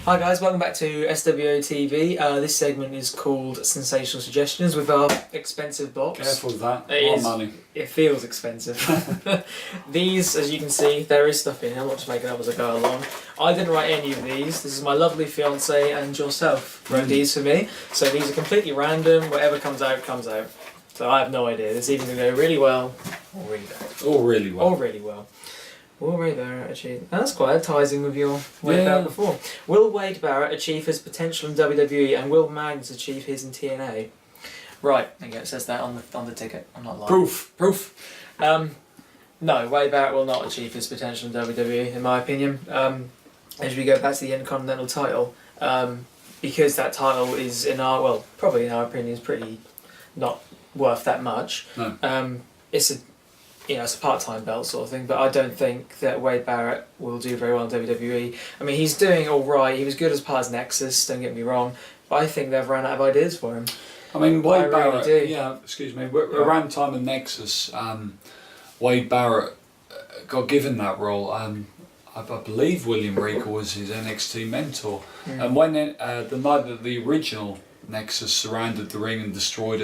Hi guys, welcome back to SWOTV. This segment is called Sensational Suggestions with our expensive box. Careful with that, It money. It feels expensive. These, as you can see, there is stuff in here. I'm not just making up as I go along. I didn't write any of these. This is my lovely fiance and yourself wrote these for me. So these are completely random. Whatever comes out, comes out. So I have no idea. This is either going to go really well or really bad. Or really well. Or really well. Will Wade Barrett achieve... That's quite ties in with your Wade Barrett before. Will Wade Barrett achieve his potential in WWE and will Magnus achieve his in TNA? Right, again it says that on the ticket. I'm not lying. Proof. No, Wade Barrett will not achieve his potential in WWE, in my opinion. As we go back to the Intercontinental title, because that title is probably in our opinion, is pretty not worth that much. No. It's a part-time belt sort of thing, but I don't think that Wade Barrett will do very well in WWE. I mean, he's doing all right. He was good as part of Nexus, don't get me wrong, but I think they've run out of ideas for him. I mean, Wade Barrett, really around time in Nexus, Wade Barrett got given that role. I believe William Regal was his NXT mentor. And when the night that the original Nexus surrounded the ring and destroyed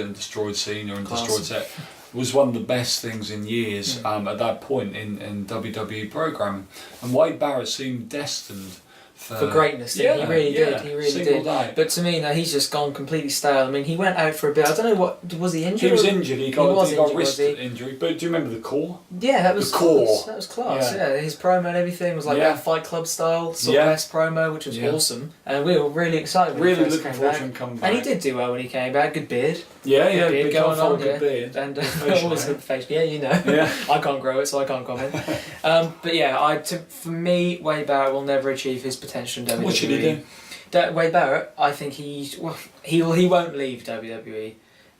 Cena and destroyed Seth, was one of the best things in years at that point in WWE programming. And Wade Barrett seemed destined for greatness. He really did. He really did. Day. But to me, now he's just gone completely stale. I mean, he went out for a bit. I don't know what was he injured? He was injured. He got injured, wrist injury. But do you remember the core? Yeah, that was the core. Class. That was class. Yeah, his promo and everything was like that Fight Club style sort of best promo, which was awesome. And we were really excited. When really he looking forward to him coming back. And he did do well when he came back. Good beard. Yeah, beard going on. Good beard. And always good face. Yeah, you know. Yeah. I can't grow it, so I can't comment. But yeah, for me, Wade Barrett will never achieve his potential in WWE. What should he do? Wade Barrett, I think he won't leave WWE.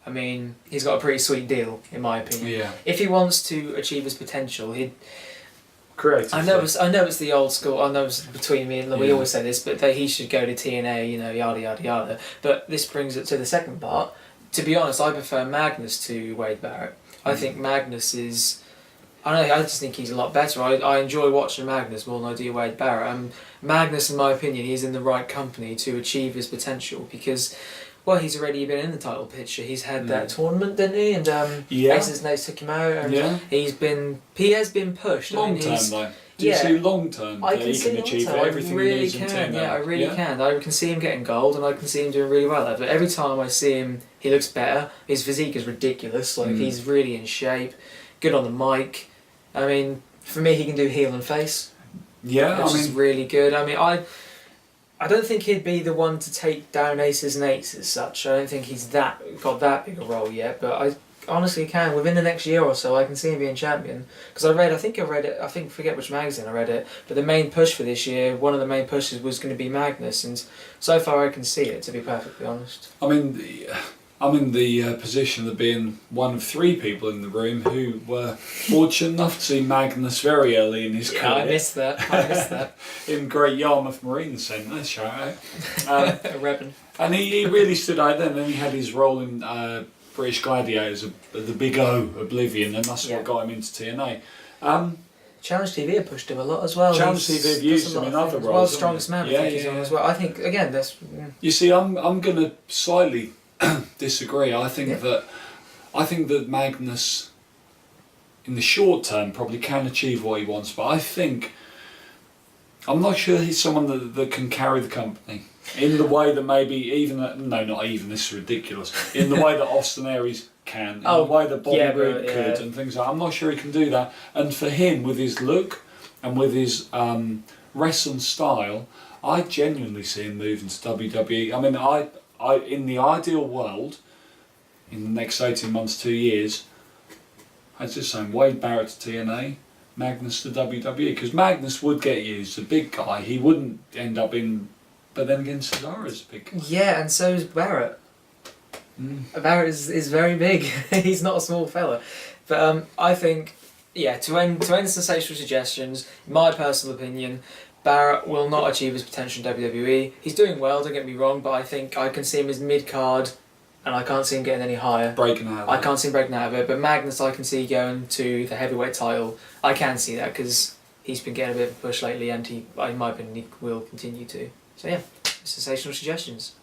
I mean, he's got a pretty sweet deal, in my opinion. Yeah. If he wants to achieve his potential, he'd. Creative. I know it's the old school. I know it's between me and we always say this, but he should go to TNA. You know, yada yada yada. But this brings it to the second part. To be honest, I prefer Magnus to Wade Barrett. I think Magnus is. I just think he's a lot better. I enjoy watching Magnus more than I do Wade Barrett. Magnus, in my opinion, he's in the right company to achieve his potential because, well, he's already been in the title picture. He's had that tournament, didn't he? And Aces Nates took him out, and he has been pushed. Long term, though. Do you see long term that he can achieve everything he needs in TNA? Yeah, I really can. I can see him getting gold, and I can see him doing really well. But every time I see him, he looks better. His physique is ridiculous. Like he's really in shape, good on the mic. I mean, for me, he can do heel and face. Yeah, which is really good. I mean, I don't think he'd be the one to take down Aces and Eights as such. I don't think he's got that big a role yet. But I honestly can. Within the next year or so, I can see him being champion. Because I forget which magazine I read it. But the main push for this year, one of the main pushes was going to be Magnus, and so far I can see it. To be perfectly honest. I mean. I'm in the position of being one of three people in the room who were fortunate enough to see Magnus very early in his career. I missed that. In Great Yarmouth Marine Centre, shout out. Reppin'. And he really stood out then. Then he had his role in British Gladiators, the Big O, Oblivion, and that's what got him into TNA. Challenge TV have pushed him a lot as well. Challenge TV have used him in other roles. Well, Strongest Man, I think he's on as well. I think, again, that's... You see, I'm going to slightly... disagree. I think that Magnus, in the short term, probably can achieve what he wants, but I'm not sure he's someone that can carry the company in the way that maybe this is ridiculous. In the way that Austin Aries can, in the way that Bobby Roode could, and things like that. I'm not sure he can do that. And for him, with his look and with his wrestling style, I genuinely see him moving to WWE. I mean, in the ideal world, in the next 18 months, 2 years, I'd just say Wade Barrett to TNA, Magnus to WWE, because Magnus would get used, a big guy. He wouldn't end up in, but then again, Cesaro's a big guy. Yeah, and so is Barrett. Barrett is very big. He's not a small fella. But I think, to end Sensational Suggestions, my personal opinion, Barrett will not achieve his potential in WWE. He's doing well, don't get me wrong, but I think I can see him as mid-card, and I can't see him getting any higher. Breaking out of it. I can't see him breaking out of it, but Magnus I can see going to the heavyweight title. I can see that, because he's been getting a bit of a push lately, and in my opinion, he will continue to. So yeah, sensational suggestions.